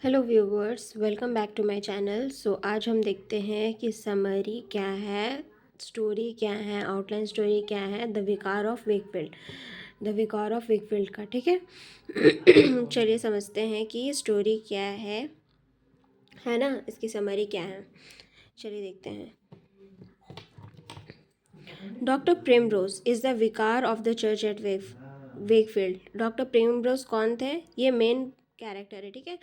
Hello viewers, welcome back to my channel. आज हम देखते हैं कि समरी क्या है, स्टोरी क्या है, आउटलाइन स्टोरी क्या है the vicar of Wakefield, the vicar of Wakefield का। ठीक है। चलिए समझते हैं कि स्टोरी क्या है ना, इसकी समरी क्या है। चलिए देखते हैं। Doctor Primrose is the vicar of the church at Wakefield. Doctor Primrose कौन थे? ये मेन कैरेक्टर है। ठीक है।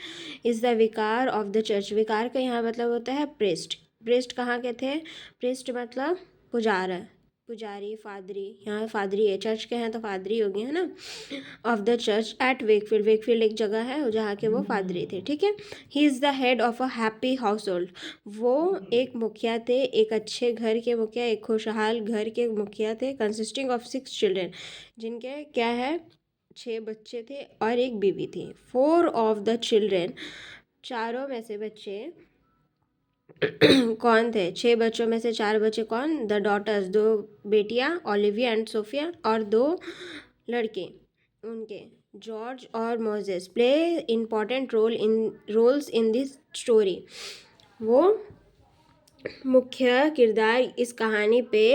Is the vicar of the church. Vicar का यहाँ मतलब होता है प्रेस्ट। प्रेस्ट कहाँ के थे? प्रेस्ट मतलब पुजारा, पुजारी, फादरी। यहाँ फादरी है, चर्च के हैं तो फादरी हो गए, है ना। Of the church at Wakefield. Wakefield एक जगह है जहाँ के वो फादरी थे। ठीक है। He is the head of a happy house hold. वो एक मुखिया थे, एक अच्छे घर के मुखिया, एक खुशहाल घर के मुखिया थे। कंसिस्टिंग ऑफ 6 चिल्ड्रेन, जिनके क्या है 6 बच्चे थे और एक बीवी थी। 4 ऑफ द चिल्ड्रेन, चारों में से बच्चे कौन थे? 6 बच्चों में से 4 बच्चे कौन? द डॉटर्स, 2 बेटियां, ओलिविया एंड सोफिया, और 2 लड़के उनके, जॉर्ज और Moses, play important roles in this story. वो मुख्य किरदार इस कहानी पे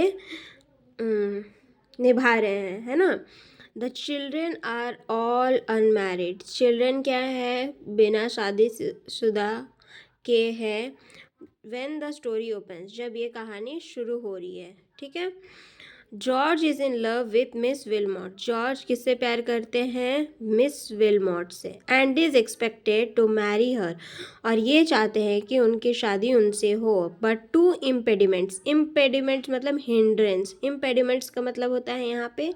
निभा रहे हैं, है ना। The children are all unmarried. Children क्या है? बिना शादी शुदा के हैं। व्हेन द स्टोरी ओपन्स, जब ये कहानी शुरू हो रही है। ठीक है। George is in love with Miss Wilmot. George किससे प्यार करते हैं? मिस विलमॉट से। And is expected to marry her, और ये चाहते हैं कि उनकी शादी उनसे हो। बट 2 इम्पेडिमेंट्स, इम्पेडिमेंट्स मतलब हिंड्रेंस। इम्पेडिमेंट्स का मतलब होता है यहाँ पे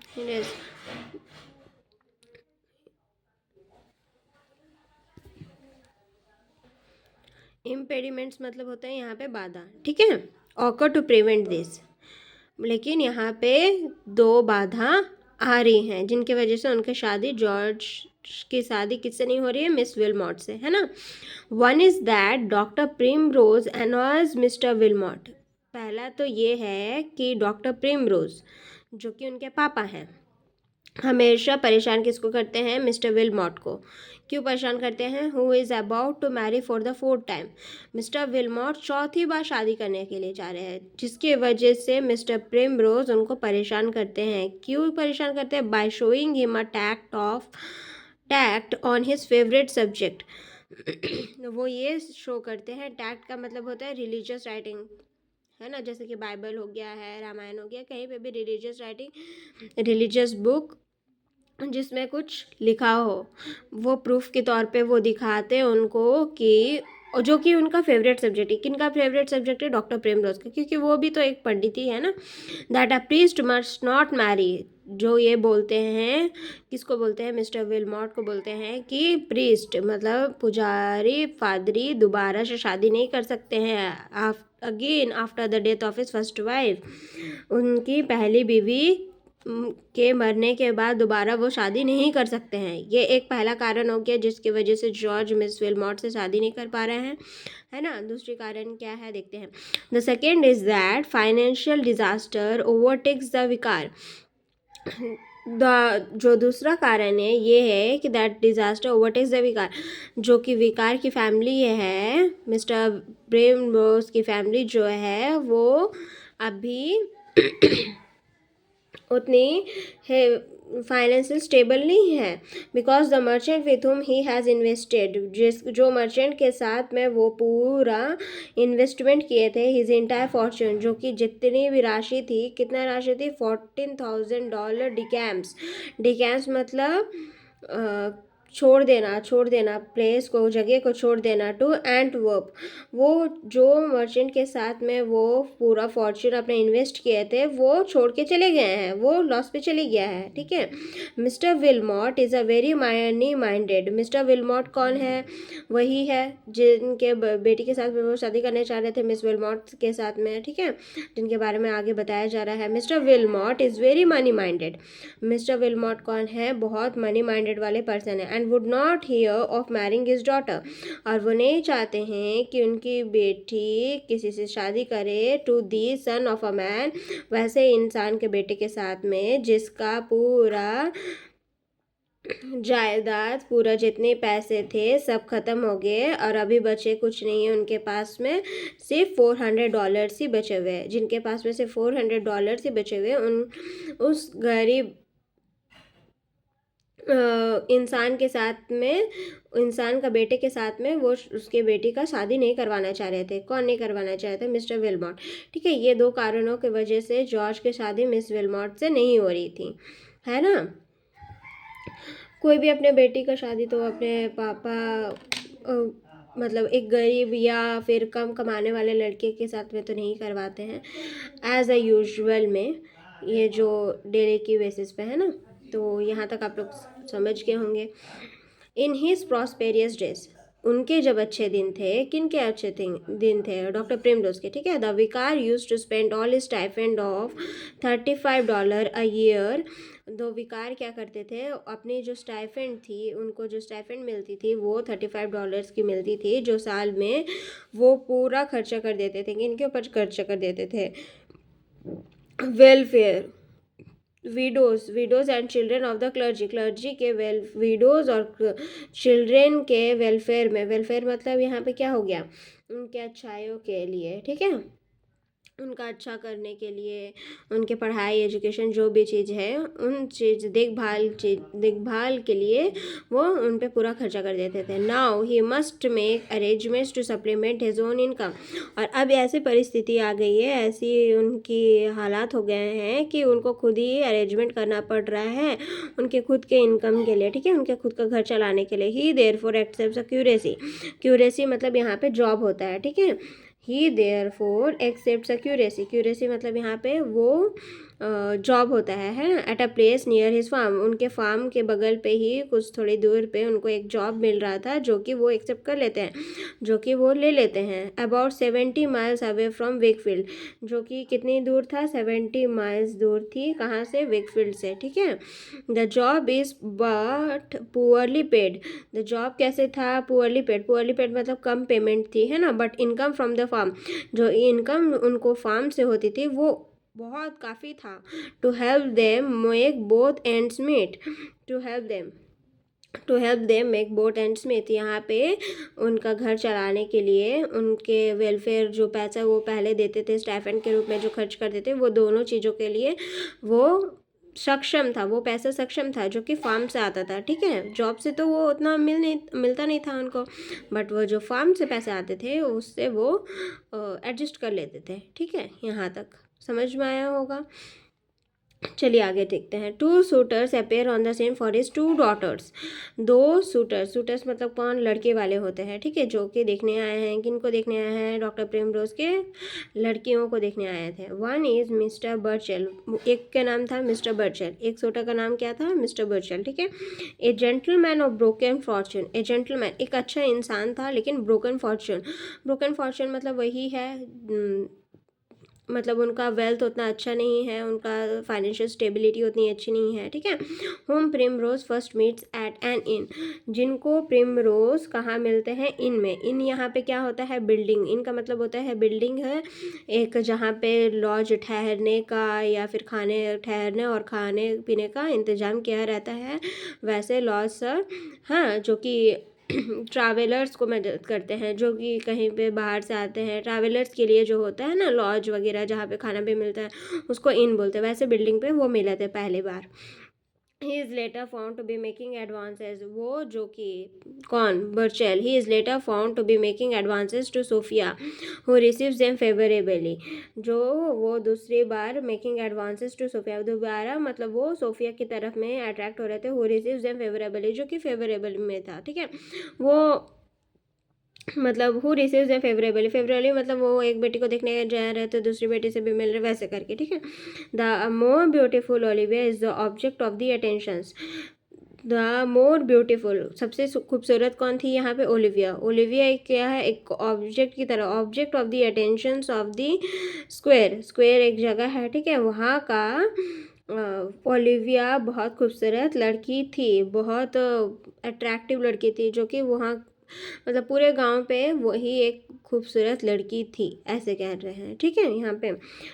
hindrance। इम्पेडिमेंट्स मतलब होता है यहाँ पे बाधा। ठीक है। ऑकर टू प्रिवेंट दिस, लेकिन यहाँ पे 2 बाधा आ रही हैं जिनकी वजह से उनकी शादी, जॉर्ज की शादी किससे नहीं हो रही है? मिस विलमॉट से, है ना। One is that doctor Primrose annoys mister Wilmot. पहला तो ये है कि डॉक्टर प्रिमरोज, जो कि उनके पापा हैं, हमेशा परेशान किसको करते हैं? मिस्टर विलमॉट को। क्यों परेशान करते हैं? Who is about to marry for the 4th time. Mister Wilmot चौथी बार शादी करने के लिए जा रहे हैं, जिसकी वजह से मिस्टर प्रिमरोज उनको परेशान करते हैं। क्यों परेशान करते हैं? By showing him a tact on his favourite subject. वो ये शो करते हैं, टैक्ट का मतलब होता है रिलीजियस राइटिंग, है ना। जैसे कि बाइबल हो गया है, रामायण हो गया, कहीं पे भी रिलीजियस राइटिंग, रिलीजियस बुक जिसमें कुछ लिखा हो, वो प्रूफ के तौर पे वो दिखाते हैं उनको कि जो कि उनका फेवरेट सब्जेक्ट है। किनका फेवरेट सब्जेक्ट है? डॉक्टर प्रेमरोज का, क्योंकि वो भी तो एक पंडित ही है ना। That a priest must not marry, जो ये बोलते हैं, किसको बोलते हैं? मिस्टर विलमॉट को बोलते हैं कि प्रीस्ट मतलब पुजारी, फादरी दोबारा से शादी नहीं कर सकते हैं again after the death of his first wife. उनकी पहली बीवी के मरने के बाद दोबारा वो शादी नहीं कर सकते हैं। ये एक पहला कारण हो गया जिसकी वजह से जॉर्ज मिस विलमॉट से शादी नहीं कर पा रहे हैं, है ना। दूसरी कारण क्या है देखते हैं। The second is that financial disaster overtakes the विकार। जो दूसरा कारण है ये है कि दैट डिजास्टर ओवरटेक्स द विकार, जो कि विकार की फैमिली है, मिस्टर ब्रेमरोज की फैमिली जो है, वो अभी उतनी है फाइनेंशियल स्टेबल नहीं है। Because the merchant with whom he has invested, जो मर्चेंट के साथ में वो पूरा इन्वेस्टमेंट किए थे, हिज इंटायर फॉर्चून, जो कि जितनी भी राशि थी, कितना राशि थी? $14,000 डिकैम्स। डिकैम्स मतलब छोड़ देना प्लेस को, जगह को छोड़ देना, टू एंटवर्प। वो जो मर्चेंट के साथ में वो पूरा फॉर्चून अपने इन्वेस्ट किए थे, वो छोड़ के चले गए हैं, वो लॉस पे चले गया है। ठीक है। Mister Wilmot is a very money minded. Mister Wilmot कौन है? वही है जिनके बेटी के साथ में वो शादी करने चाह रहे थे, मिस विलमॉट के साथ में। ठीक है। जिनके बारे में आगे बताया जा रहा है। Mister Wilmot is very money minded. Mister Wilmot कौन है? बहुत मनी माइंडेड वाले पर्सन है। And would not here of marrying his daughter, और वो नहीं चाहते हैं कि उनकी बेटी किसी से शादी करे, to the son of a man, वैसे इंसान के बेटे के साथ में जिसका पूरा जायदाद पूरा जितने पैसे थे सब ख़त्म हो गए और अभी बचे कुछ नहीं है उनके पास में, सिर्फ $400 ही बचे हुए हैं। जिनके पास में सिर्फ $400 ही बचे हुए हैं, उस गरीब इंसान के साथ में, इंसान का बेटे के साथ में वो उसके बेटी का शादी नहीं करवाना चाह रहे थे। कौन नहीं करवाना चाह रहे थे? Mister Wilmot. ठीक है, ये 2 कारणों की वजह से जॉर्ज की शादी मिस विलमॉट से नहीं हो रही थी, है ना। कोई भी अपने बेटी का शादी तो अपने पापा मतलब एक गरीब या फिर कम कमाने वाले लड़के के साथ में तो नहीं करवाते हैं एज अ यूजुअल में, ये जो डेली की बेसिस पे है ना। तो यहाँ तक आप लोग समझ गए होंगे। इन हिज प्रॉस्पेरियस डेज, उनके जब अच्छे दिन थे, किन के अच्छे दिन थे? डॉक्टर प्रिमरोज के। ठीक है, the vicar use to spend all his stipend of $35 a year. दो विकार क्या करते थे? अपनी जो स्टाइपेंड थी, उनको जो स्टाइपेंड मिलती थी वो $35 की मिलती थी, जो साल में वो पूरा खर्चा कर देते थे। इनके ऊपर खर्चा कर देते थे। Welfare, widows and children of the clergy के विडोज़ और चिल्ड्रेन के वेलफेयर में, वेलफेयर मतलब यहाँ पे क्या हो गया? उनके अच्छाइयों के लिए। ठीक है, उनका अच्छा करने के लिए, उनके पढ़ाई एजुकेशन जो भी चीज़ है, उन देखभाल के लिए वो उन पे पूरा खर्चा कर देते थे। Now he must make arrangements to supplement his own income. और अब ऐसी परिस्थिति आ गई है, ऐसी उनकी हालात हो गए हैं कि उनको खुद ही अरेंजमेंट करना पड़ रहा है उनके खुद के इनकम के लिए। ठीक है, उनके खुद का घर चलाने के लिए। ही देयरफॉर एक्सेप्ट्स अ क्यूरेसी मतलब यहाँ पे जॉब होता है। ठीक है, ही देयरफॉर एक्सेप्ट्स अ क्यूरेसी मतलब यहाँ पे वो जॉब होता है ना। At a place near his farm, उनके फार्म के बगल पे ही कुछ थोड़ी दूर पे उनको एक जॉब मिल रहा था, जो कि वो एक्सेप्ट कर लेते हैं, जो कि वो ले लेते हैं। About 70 miles away from Wakefield, जो कि कितनी दूर था? 70 माइल्स दूर थी। कहाँ से? वेकफील्ड से। ठीक है, the job is but poorly paid. The job कैसे था? पुअरली पेड मतलब कम पेमेंट थी, है ना। But income from the farm, जो इनकम उनको फार्म से होती थी वो बहुत काफ़ी था। To help them make both ends meet, to help them make both ends meet, यहाँ पे उनका घर चलाने के लिए उनके वेलफेयर जो पैसा वो पहले देते थे स्टाइपेंड के रूप में, जो खर्च करते थे, वो दोनों चीज़ों के लिए वो सक्षम था। वो पैसा सक्षम था जो कि फार्म से आता था। ठीक है, जॉब से तो वो उतना मिलता नहीं था उनको, बट वो जो फार्म से पैसे आते थे उससे वो एडजस्ट कर लेते थे। ठीक है, यहाँ तक समझ में आया होगा। चलिए आगे देखते हैं। 2 suitors appear on the scene for his 2 daughters। 2 suitors मतलब कौन? लड़के वाले होते हैं। ठीक है, जो कि देखने आए हैं, किनको देखने आए हैं? डॉक्टर प्रिमरोज के लड़कियों को देखने आए थे। वन इज मिस्टर बर्चेल, एक का नाम था मिस्टर बर्चेल, एक सूटर का नाम क्या था? मिस्टर बर्चेल। ठीक है, ए gentleman of broken Fortune, A gentleman एक अच्छा इंसान था लेकिन ब्रोकन फॉर्चून मतलब वही है, मतलब उनका वेल्थ उतना अच्छा नहीं है, उनका फाइनेंशियल स्टेबिलिटी उतनी अच्छी नहीं है। ठीक है, home Primrose first meets at an inn, जिनको प्रिमरोज कहाँ मिलते हैं? इन में। इन यहाँ पे क्या होता है? बिल्डिंग। इनका मतलब होता है बिल्डिंग है एक, जहाँ पे लॉज ठहरने का या फिर ठहरने और खाने पीने का इंतज़ाम किया रहता है, वैसे लॉज सर, हाँ, जो कि ट्रैवलर्स को मदद करते हैं, जो कि कहीं पे बाहर से आते हैं, ट्रैवलर्स के लिए जो होता है ना लॉज वगैरह, जहाँ पे खाना भी मिलता है, उसको इन बोलते हैं। वैसे बिल्डिंग पे वो मिले थे पहली बार। He is later found to be making advances, वो जो कि कौन? Burchell. He is later found to be making advances to Sophia who receives them favourably, जो वो दूसरी बार मेकिंग एडवांसेस टू सोफिया, दोबारा मतलब वो सोफिया की तरफ में अट्रैक्ट हो रहे थे। हु रिसीव्स देम फेवरेबली, जो कि फेवरेबल में था। ठीक है, वो मतलब हु रिसीव्स देम फेवरेबली मतलब वो एक बेटी को देखने जा रहे थे, दूसरी बेटी से भी मिल रहे, वैसे करके। ठीक है, the more beautiful Olivia is the object of the attentions. The more beautiful, सबसे खूबसूरत कौन थी यहाँ पे? ओलिविया एक क्या है? एक ऑब्जेक्ट की तरह, object of the attentions of the square एक जगह है। ठीक है, वहाँ का ओलिविया बहुत खूबसूरत लड़की थी, बहुत अट्रैक्टिव लड़की थी, जो कि वहाँ मतलब पूरे गांव पे वही एक खूबसूरत लड़की थी, ऐसे कह रहे हैं। ठीक है, यहाँ पे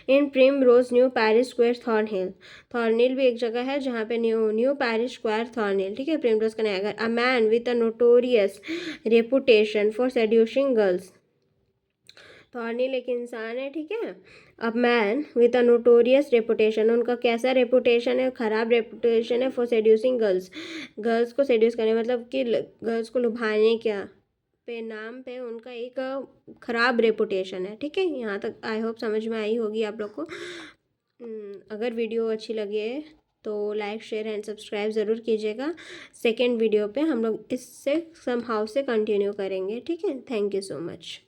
in Primrose new Paris square Thornhill, Thornhill भी एक जगह है जहाँ पे न्यू पैरिस स्क्वायर थॉर्नहिल, ठीक है, प्रिम रोज का नया घर। A man with a notorious reputation for seducing girls, Thornhill एक इंसान है, ठीक है। A man with a notorious reputation, उनका कैसा रेपुटेशन है, ख़राब रेपुटेशन है, फॉर सेड्यूसिंग गर्ल्स, गर्ल्स को सेड्यूस करने मतलब कि गर्ल्स को लुभाने क्या पे नाम पे उनका एक ख़राब रेपुटेशन है। ठीक है, यहाँ तक आई होप समझ में आई होगी आप लोग को। अगर वीडियो अच्छी लगे तो लाइक शेयर एंड सब्सक्राइब ज़रूर कीजिएगा। सेकेंड वीडियो पे हम लोग इससे समहाउ से कंटिन्यू करेंगे। ठीक है, थैंक यू सो मच।